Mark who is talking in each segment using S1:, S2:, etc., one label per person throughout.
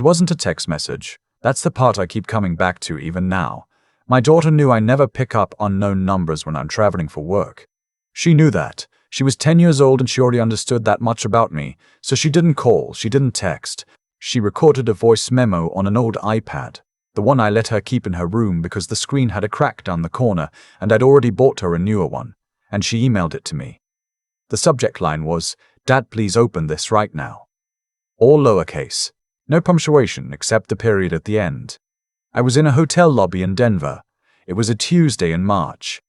S1: It wasn't a text message. That's the part I keep coming back to even now. My daughter knew I never pick up unknown numbers when I'm traveling for work. She knew that. She was 10 years old and she already understood that much about me, so she didn't call, she didn't text. She recorded a voice memo on an old iPad, the one I let her keep in her room because the screen had a crack down the corner and I'd already bought her a newer one, and she emailed it to me. The subject line was, "Dad, please open this right now." All lowercase. No punctuation except the period at the end. I was in a hotel lobby in Denver. It was a Tuesday in March.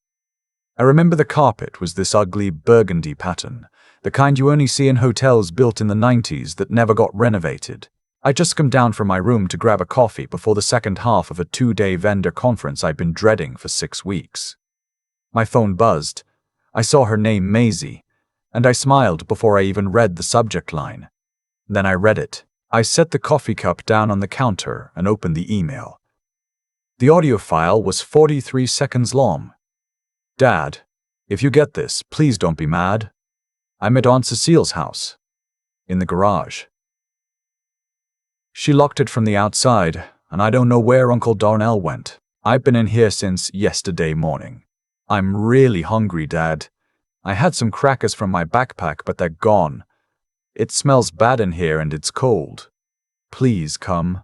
S1: I remember the carpet was this ugly burgundy pattern, the kind you only see in hotels built in the 90s that never got renovated. I'd just come down from my room to grab a coffee before the second half of a 2-day vendor conference I'd been dreading for 6 weeks. My phone buzzed. I saw her name, Maisie, and I smiled before I even read the subject line. Then I read it. I set the coffee cup down on the counter and opened the email. The audio file was 43 seconds long. "Dad, if you get this, please don't be mad. I'm at Aunt Cecile's house. In the garage. She locked it from the outside, and I don't know where Uncle Darnell went. I've been in here since yesterday morning. I'm really hungry, Dad. I had some crackers from my backpack, but they're gone. It smells bad in here and it's cold. Please come.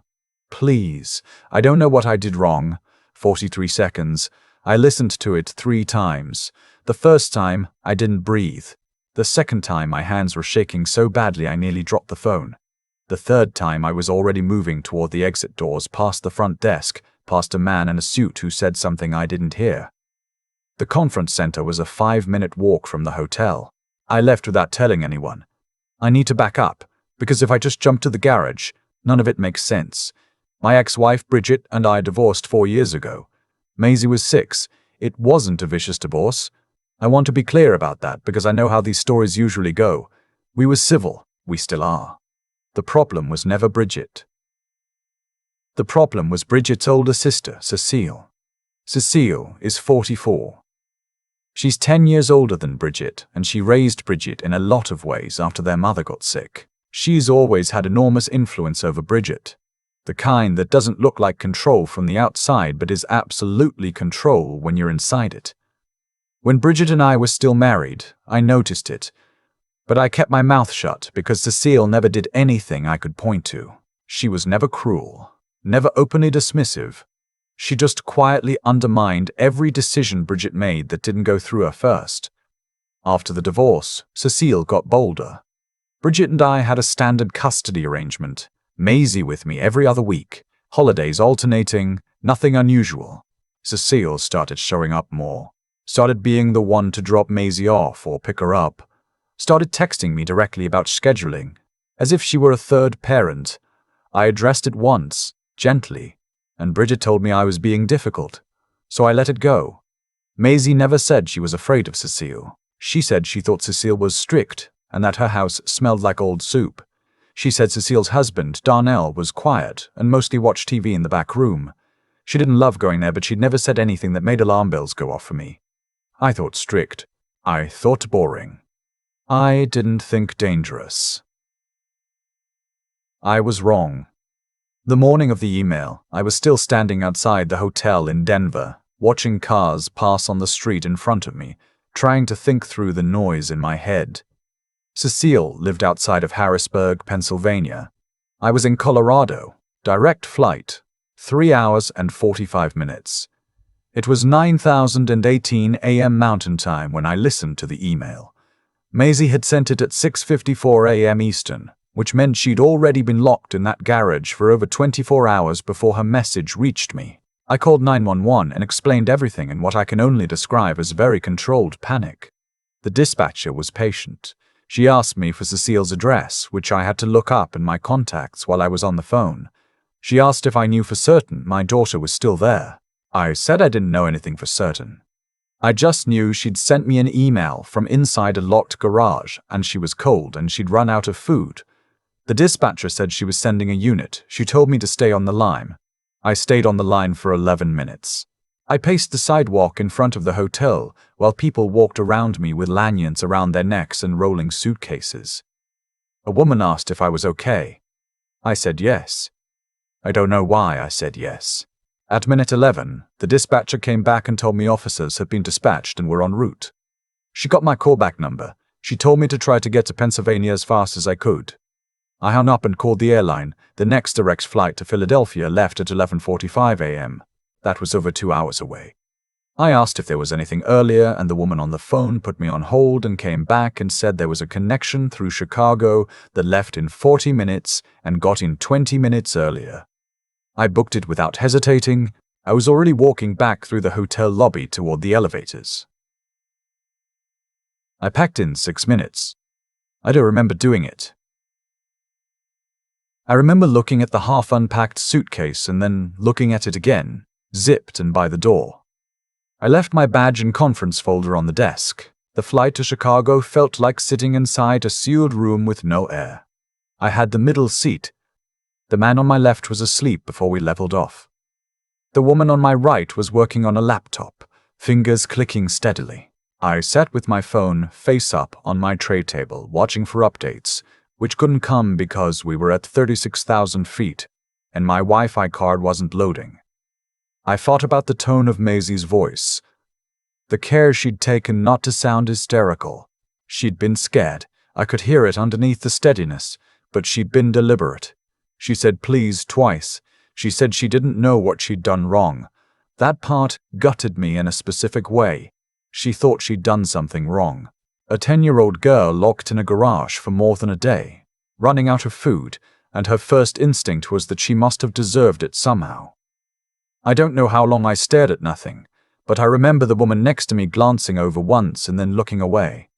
S1: Please. I don't know what I did wrong." 43 seconds. I listened to it 3 times. The first time, I didn't breathe. The second time, my hands were shaking so badly I nearly dropped the phone. The third time, I was already moving toward the exit doors, past the front desk, past a man in a suit who said something I didn't hear. The conference center was a 5-minute walk from the hotel. I left without telling anyone. I need to back up, because if I just jump to the garage, none of it makes sense. My ex-wife Bridget and I divorced 4 years ago. Maisie was 6. It wasn't a vicious divorce. I want to be clear about that because I know how these stories usually go. We were civil. We still are. The problem was never Bridget. The problem was Bridget's older sister, Cecile. Cecile is 44. She's 10 years older than Bridget, and she raised Bridget in a lot of ways after their mother got sick. She's always had enormous influence over Bridget. The kind that doesn't look like control from the outside but is absolutely control when you're inside it. When Bridget and I were still married, I noticed it. But I kept my mouth shut because Cecile never did anything I could point to. She was never cruel, never openly dismissive. She just quietly undermined every decision Bridget made that didn't go through her first. After the divorce, Cecile got bolder. Bridget and I had a standard custody arrangement. Maisie with me every other week. Holidays alternating, nothing unusual. Cecile started showing up more. Started being the one to drop Maisie off or pick her up. Started texting me directly about scheduling, as if she were a third parent. I addressed it once, gently, and Bridget told me I was being difficult, so I let it go. Maisie never said she was afraid of Cecile. She said she thought Cecile was strict and that her house smelled like old soup. She said Cecile's husband, Darnell, was quiet and mostly watched TV in the back room. She didn't love going there, but she'd never said anything that made alarm bells go off for me. I thought strict. I thought boring. I didn't think dangerous. I was wrong. The morning of the email, I was still standing outside the hotel in Denver, watching cars pass on the street in front of me, trying to think through the noise in my head. Cecile lived outside of Harrisburg, Pennsylvania. I was in Colorado, direct flight, 3 hours and 45 minutes. It was 9:18 a.m. Mountain Time when I listened to the email. Maisie had sent it at 6:54 a.m. Eastern, which meant she'd already been locked in that garage for over 24 hours before her message reached me. I called 911 and explained everything in what I can only describe as very controlled panic. The dispatcher was patient. She asked me for Cecile's address, which I had to look up in my contacts while I was on the phone. She asked if I knew for certain my daughter was still there. I said I didn't know anything for certain. I just knew she'd sent me an email from inside a locked garage, and she was cold and she'd run out of food. The dispatcher said she was sending a unit. She told me to stay on the line. I stayed on the line for 11 minutes. I paced the sidewalk in front of the hotel while people walked around me with lanyards around their necks and rolling suitcases. A woman asked if I was okay. I said yes. I don't know why I said yes. At minute 11, the dispatcher came back and told me officers had been dispatched and were en route. She got my callback number. She told me to try to get to Pennsylvania as fast as I could. I hung up and called the airline. The next direct flight to Philadelphia left at 11:45 a.m. That was over 2 hours away. I asked if there was anything earlier, and the woman on the phone put me on hold and came back and said there was a connection through Chicago that left in 40 minutes and got in 20 minutes earlier. I booked it without hesitating. I was already walking back through the hotel lobby toward the elevators. I packed in 6 minutes. I don't remember doing it. I remember looking at the half-unpacked suitcase and then looking at it again, zipped and by the door. I left my badge and conference folder on the desk. The flight to Chicago felt like sitting inside a sealed room with no air. I had the middle seat. The man on my left was asleep before we leveled off. The woman on my right was working on a laptop, fingers clicking steadily. I sat with my phone face up on my tray table, watching for updates, which couldn't come because we were at 36,000 feet, and my Wi-Fi card wasn't loading. I thought about the tone of Maisie's voice, the care she'd taken not to sound hysterical. She'd been scared. I could hear it underneath the steadiness, but she'd been deliberate. She said please twice. She said she didn't know what she'd done wrong. That part gutted me in a specific way. She thought she'd done something wrong. A 10-year-old girl locked in a garage for more than a day, running out of food, and her first instinct was that she must have deserved it somehow. I don't know how long I stared at nothing, but I remember the woman next to me glancing over once and then looking away.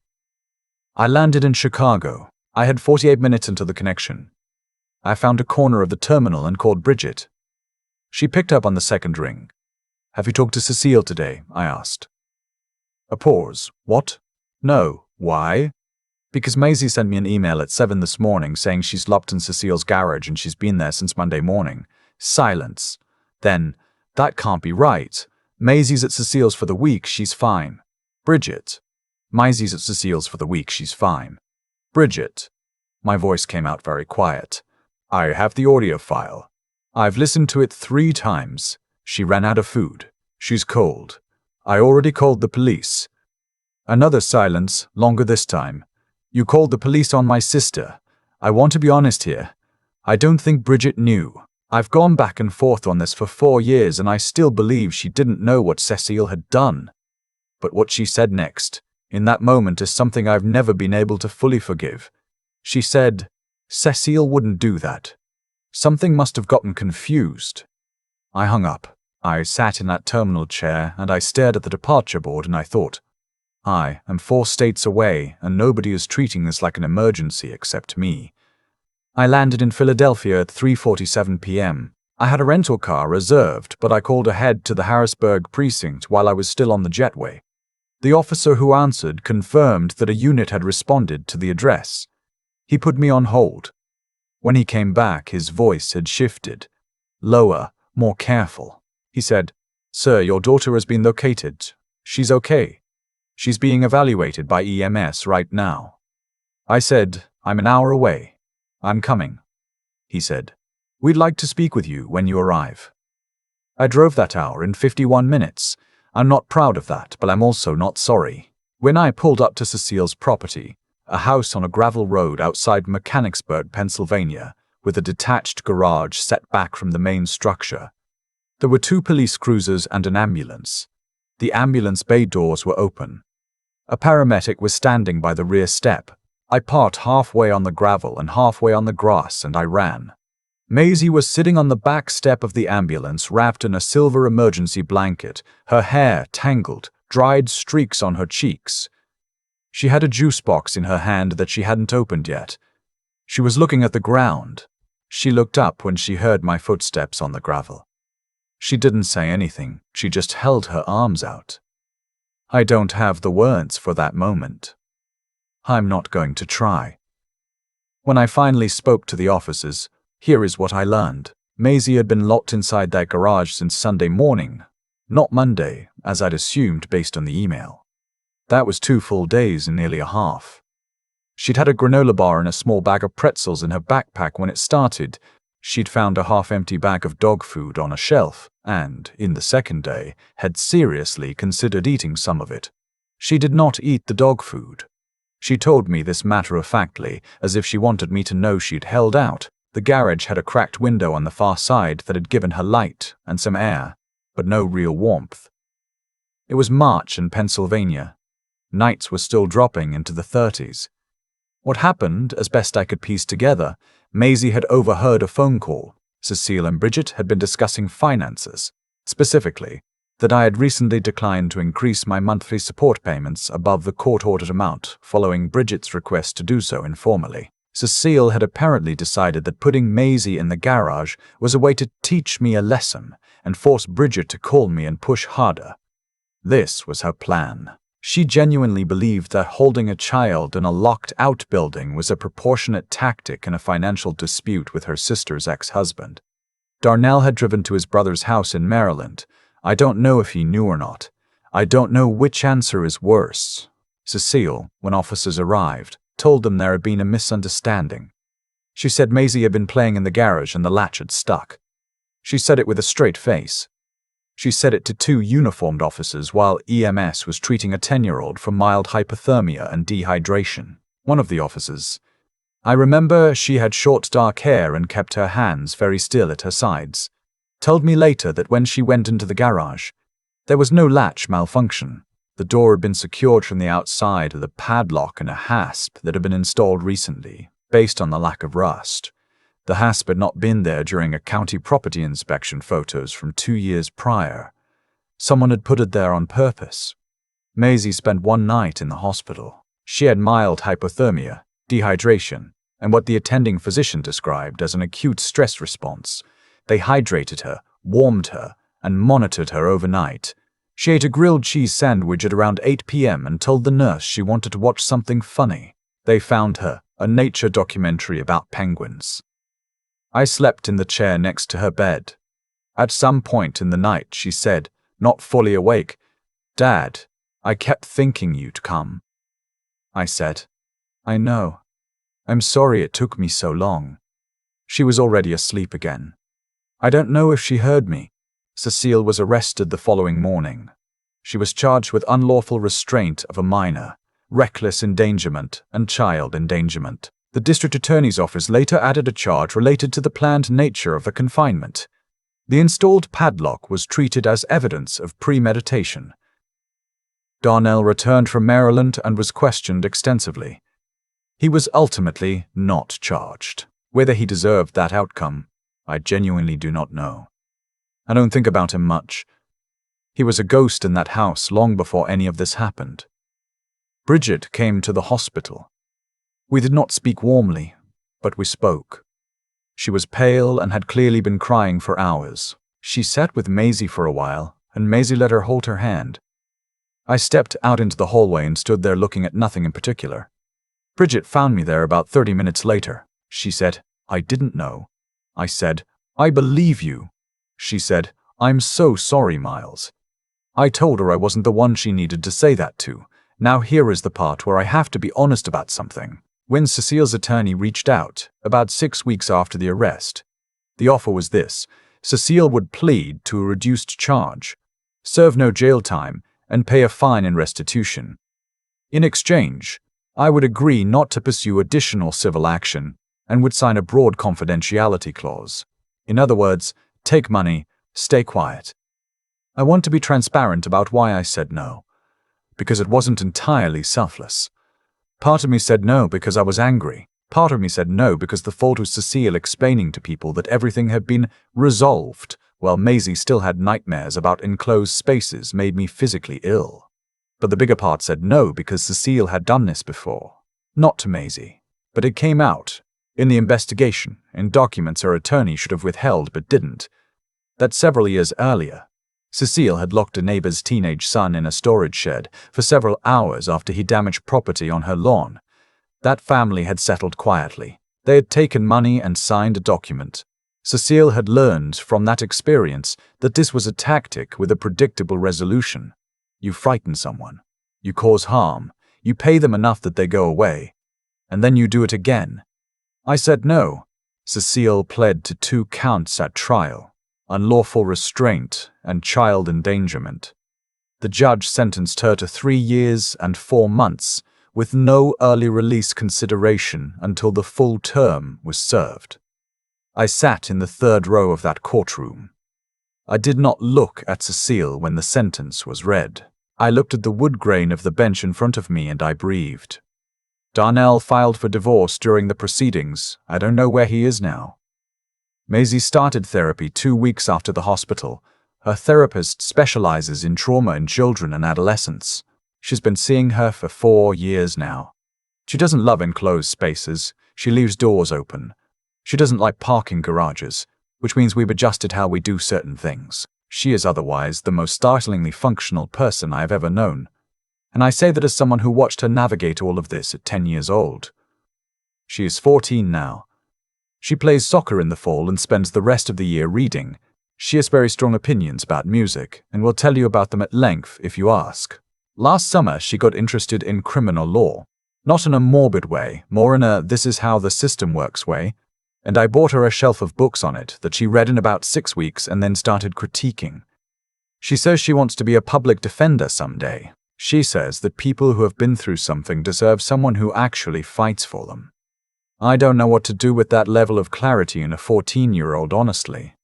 S1: I landed in Chicago. I had 48 minutes until the connection. I found a corner of the terminal and called Bridget. She picked up on the second ring. "Have you talked to Cecile today?" I asked. A pause. "What? No. Why?" "Because Maisie sent me an email at 7 this morning saying she's locked in Cecile's garage and she's been there since Monday morning." Silence. Then, "That can't be right. Maisie's at Cecile's for the week, she's fine." "Bridget." "Maisie's at Cecile's for the week, she's fine." "Bridget." My voice came out very quiet. "I have the audio file. I've listened to it 3 times. She ran out of food. She's cold. I already called the police." Another silence, longer this time. "You called the police on my sister. I want to be honest here. I don't think Bridget knew. I've gone back and forth on this for 4 years and I still believe she didn't know what Cecile had done. But what she said next, in that moment, is something I've never been able to fully forgive. She said, Cecile wouldn't do that. Something must have gotten confused." I hung up. I sat in that terminal chair and I stared at the departure board and I thought, I am 4 states away and nobody is treating this like an emergency except me. I landed in Philadelphia at 3:47 p.m. I had a rental car reserved, but I called ahead to the Harrisburg precinct while I was still on the jetway. The officer who answered confirmed that a unit had responded to the address. He put me on hold. When he came back, his voice had shifted. Lower, more careful. He said, "Sir, your daughter has been located. She's okay. She's being evaluated by EMS right now." I said, "I'm an hour away. I'm coming." He said, "We'd like to speak with you when you arrive." I drove that hour in 51 minutes. I'm not proud of that, but I'm also not sorry. When I pulled up to Cecile's property, a house on a gravel road outside Mechanicsburg, Pennsylvania, with a detached garage set back from the main structure, there were 2 police cruisers and an ambulance. The ambulance bay doors were open. A paramedic was standing by the rear step. I parked halfway on the gravel and halfway on the grass and I ran. Maisie was sitting on the back step of the ambulance wrapped in a silver emergency blanket, her hair tangled, dried streaks on her cheeks. She had a juice box in her hand that she hadn't opened yet. She was looking at the ground. She looked up when she heard my footsteps on the gravel. She didn't say anything, she just held her arms out. I don't have the words for that moment. I'm not going to try. When I finally spoke to the officers, here is what I learned. Maisie had been locked inside that garage since Sunday morning, not Monday, as I'd assumed based on the email. That was 2 full days and nearly a half. She'd had a granola bar and a small bag of pretzels in her backpack when it started, She'd found a half-empty bag of dog food on a shelf and, in the second day, had seriously considered eating some of it. She did not eat the dog food. She told me this matter-of-factly, as if she wanted me to know she'd held out. The garage had a cracked window on the far side that had given her light and some air, but no real warmth. It was March in Pennsylvania. Nights were still dropping into the 30s. What happened, as best I could piece together, Maisie had overheard a phone call. Cecile and Bridget had been discussing finances. Specifically, that I had recently declined to increase my monthly support payments above the court-ordered amount following Bridget's request to do so informally. Cecile had apparently decided that putting Maisie in the garage was a way to teach me a lesson and force Bridget to call me and push harder. This was her plan. She genuinely believed that holding a child in a locked-out building was a proportionate tactic in a financial dispute with her sister's ex-husband. Darnell had driven to his brother's house in Maryland. I don't know if he knew or not. I don't know which answer is worse. Cecile, when officers arrived, told them there had been a misunderstanding. She said Maisie had been playing in the garage and the latch had stuck. She said it with a straight face. She said it to two uniformed officers while EMS was treating a 10-year-old for mild hypothermia and dehydration. One of the officers, I remember she had short dark hair and kept her hands very still at her sides, told me later that when she went into the garage, there was no latch malfunction. The door had been secured from the outside with a padlock and a hasp that had been installed recently, based on the lack of rust. The hasp had not been there during a county property inspection photos from 2 years prior. Someone had put it there on purpose. Maisie spent one night in the hospital. She had mild hypothermia, dehydration, and what the attending physician described as an acute stress response. They hydrated her, warmed her, and monitored her overnight. She ate a grilled cheese sandwich at around 8 p.m. and told the nurse she wanted to watch something funny. They found her, a nature documentary about penguins. I slept in the chair next to her bed. At some point in the night, she said, not fully awake, "Dad, I kept thinking you'd come." I said, "I know. I'm sorry it took me so long." She was already asleep again. I don't know if she heard me. Cecile was arrested the following morning. She was charged with unlawful restraint of a minor, reckless endangerment, and child endangerment. The district attorney's office later added a charge related to the planned nature of the confinement. The installed padlock was treated as evidence of premeditation. Darnell returned from Maryland and was questioned extensively. He was ultimately not charged. Whether he deserved that outcome, I genuinely do not know. I don't think about him much. He was a ghost in that house long before any of this happened. Bridget came to the hospital. We did not speak warmly, but we spoke. She was pale and had clearly been crying for hours. She sat with Maisie for a while, and Maisie let her hold her hand. I stepped out into the hallway and stood there looking at nothing in particular. Bridget found me there about 30 minutes later. She said, "I didn't know." I said, "I believe you." She said, "I'm so sorry, Miles." I told her I wasn't the one she needed to say that to. Now here is the part where I have to be honest about something. When Cecile's attorney reached out, about 6 weeks after the arrest, the offer was this: Cecile would plead to a reduced charge, serve no jail time, and pay a fine and restitution. In exchange, I would agree not to pursue additional civil action and would sign a broad confidentiality clause. In other words, take money, stay quiet. I want to be transparent about why I said no, because it wasn't entirely selfless. Part of me said no because I was angry. Part of me said no because the fault was Cecile explaining to people that everything had been resolved, while Maisie still had nightmares about enclosed spaces made me physically ill. But the bigger part said no because Cecile had done this before. Not to Maisie, but it came out, in the investigation, in documents her attorney should have withheld but didn't, that several years earlier, Cecile had locked a neighbor's teenage son in a storage shed for several hours after he damaged property on her lawn. That family had settled quietly. They had taken money and signed a document. Cecile had learned from that experience that this was a tactic with a predictable resolution. You frighten someone, you cause harm, you pay them enough that they go away, and then you do it again. I said no. Cecile pled to 2 counts at trial: unlawful restraint and child endangerment. The judge sentenced her to 3 years and 4 months, with no early release consideration until the full term was served. I sat in the 3rd row of that courtroom. I did not look at Cecile when the sentence was read. I looked at the wood grain of the bench in front of me and I breathed. Darnell filed for divorce during the proceedings. I don't know where he is now. Maisie started therapy 2 weeks after the hospital. Her therapist specializes in trauma in children and adolescents. She's been seeing her for 4 years now. She doesn't love enclosed spaces. She leaves doors open. She doesn't like parking garages, which means we've adjusted how we do certain things. She is otherwise the most startlingly functional person I have ever known. And I say that as someone who watched her navigate all of this at 10 years old. She is 14 now. She plays soccer in the fall and spends the rest of the year reading. She has very strong opinions about music and will tell you about them at length if you ask. Last summer, she got interested in criminal law. Not in a morbid way, more in a this is how the system works way. And I bought her a shelf of books on it that she read in about 6 weeks and then started critiquing. She says she wants to be a public defender someday. She says that people who have been through something deserve someone who actually fights for them. I don't know what to do with that level of clarity in a 14-year-old, honestly.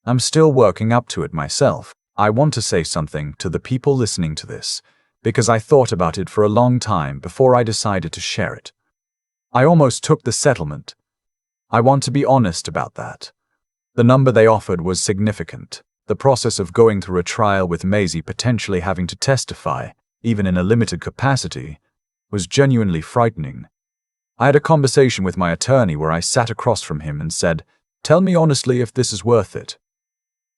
S1: I'm still working up to it myself. I want to say something to the people listening to this, because I thought about it for a long time before I decided to share it. I almost took the settlement. I want to be honest about that. The number they offered was significant. The process of going through a trial with Maisie potentially having to testify, even in a limited capacity, was genuinely frightening. I had a conversation with my attorney where I sat across from him and said, "Tell me honestly if this is worth it."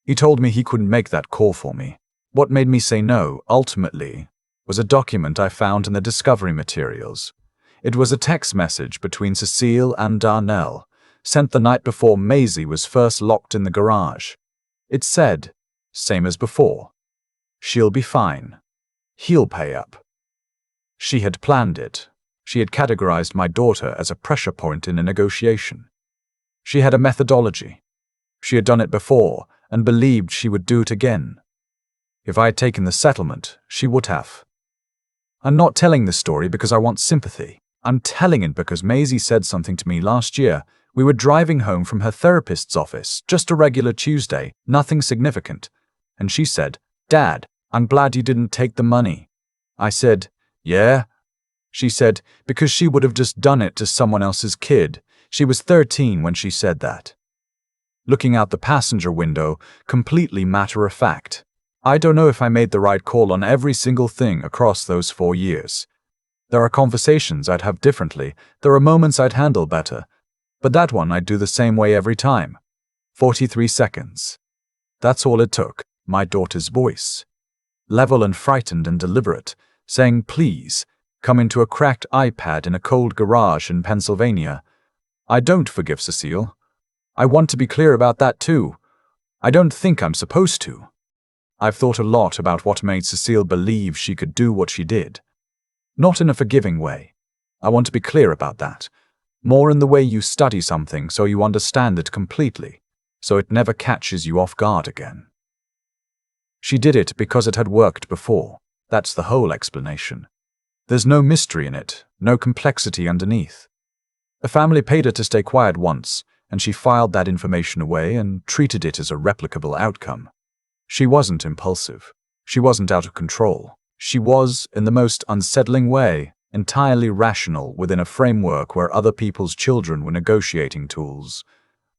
S1: He told me he couldn't make that call for me. What made me say no, ultimately, was a document I found in the discovery materials. It was a text message between Cecile and Darnell, sent the night before Maisie was first locked in the garage. It said, same as before, "She'll be fine. He'll pay up." She had planned it. She had categorized my daughter as a pressure point in a negotiation. She had a methodology. She had done it before and believed she would do it again. If I had taken the settlement, she would have. I'm not telling this story because I want sympathy. I'm telling it because Maisie said something to me last year. We were driving home from her therapist's office, just a regular Tuesday, nothing significant. And she said, "Dad, I'm glad you didn't take the money." I said, "Yeah?" She said, because she would have just done it to someone else's kid. She was 13 when she said that. Looking out the passenger window, completely matter-of-fact. I don't know if I made the right call on every single thing across those 4 years. There are conversations I'd have differently. There are moments I'd handle better. But that one I'd do the same way every time. 43 seconds. That's all it took. My daughter's voice. Level and frightened and deliberate, saying, "Please, come into a cracked iPad in a cold garage in Pennsylvania." I don't forgive Cecile. I want to be clear about that too. I don't think I'm supposed to. I've thought a lot about what made Cecile believe she could do what she did. Not in a forgiving way. I want to be clear about that. More in the way you study something so you understand it completely, so it never catches you off guard again. She did it because it had worked before. That's the whole explanation. There's no mystery in it, no complexity underneath. A family paid her to stay quiet once, and she filed that information away and treated it as a replicable outcome. She wasn't impulsive. She wasn't out of control. She was, in the most unsettling way, entirely rational within a framework where other people's children were negotiating tools.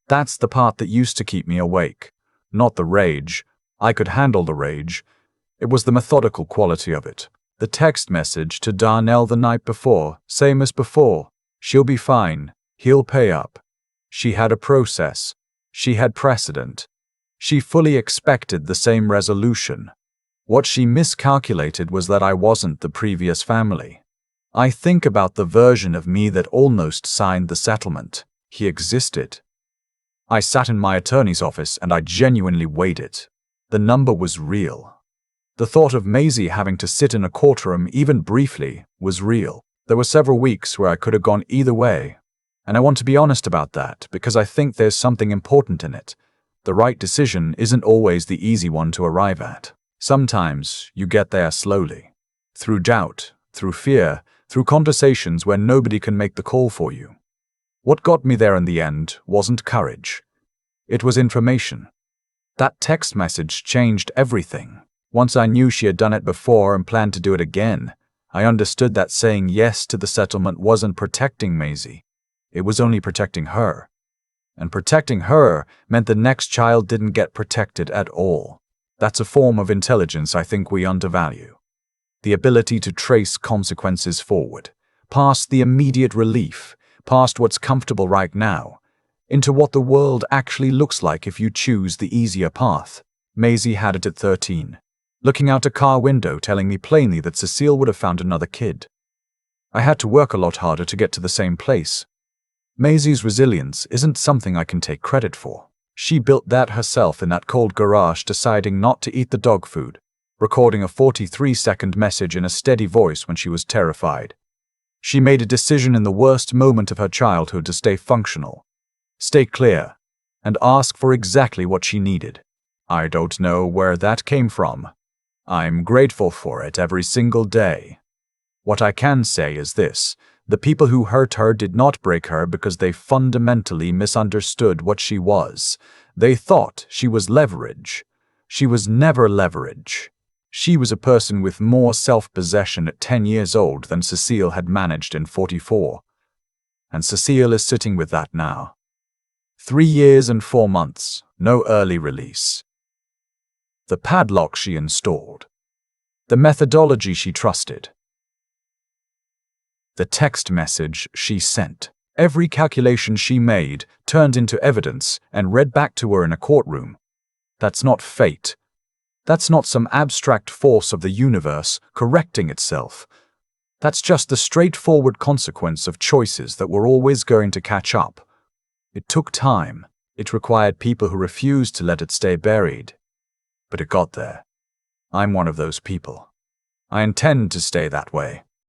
S1: That's the part that used to keep me awake. Not the rage. I could handle the rage. It was the methodical quality of it. The text message to Darnell the night before, same as before. "She'll be fine. He'll pay up." She had a process. She had precedent. She fully expected the same resolution. What she miscalculated was that I wasn't the previous family. I think about the version of me that almost signed the settlement. He existed. I sat in my attorney's office and I genuinely weighed it. The number was real. The thought of Maisie having to sit in a courtroom even briefly was real. There were several weeks where I could have gone either way. And I want to be honest about that because I think there's something important in it. The right decision isn't always the easy one to arrive at. Sometimes you get there slowly. Through doubt, through fear, through conversations where nobody can make the call for you. What got me there in the end wasn't courage. It was information. That text message changed everything. Once I knew she had done it before and planned to do it again, I understood that saying yes to the settlement wasn't protecting Maisie. It was only protecting her. And protecting her meant the next child didn't get protected at all. That's a form of intelligence I think we undervalue. The ability to trace consequences forward, past the immediate relief, past what's comfortable right now, into what the world actually looks like if you choose the easier path. Maisie had it at 13, looking out a car window telling me plainly that Cecile would have found another kid. I had to work a lot harder to get to the same place. Maisie's resilience isn't something I can take credit for. She built that herself in that cold garage, deciding not to eat the dog food, recording a 43-second message in a steady voice when she was terrified. She made a decision in the worst moment of her childhood to stay functional, stay clear, and ask for exactly what she needed. I don't know where that came from. I'm grateful for it every single day. What I can say is this: the people who hurt her did not break her because they fundamentally misunderstood what she was. They thought she was leverage. She was never leverage. She was a person with more self-possession at 10 years old than Cecile had managed in 44. And Cecile is sitting with that now. 3 years and 4 months, no early release. The padlock she installed. The methodology she trusted. The text message she sent. Every calculation she made turned into evidence and read back to her in a courtroom. That's not fate. That's not some abstract force of the universe correcting itself. That's just the straightforward consequence of choices that were always going to catch up. It took time. It required people who refused to let it stay buried. But it got there. I'm one of those people. I intend to stay that way.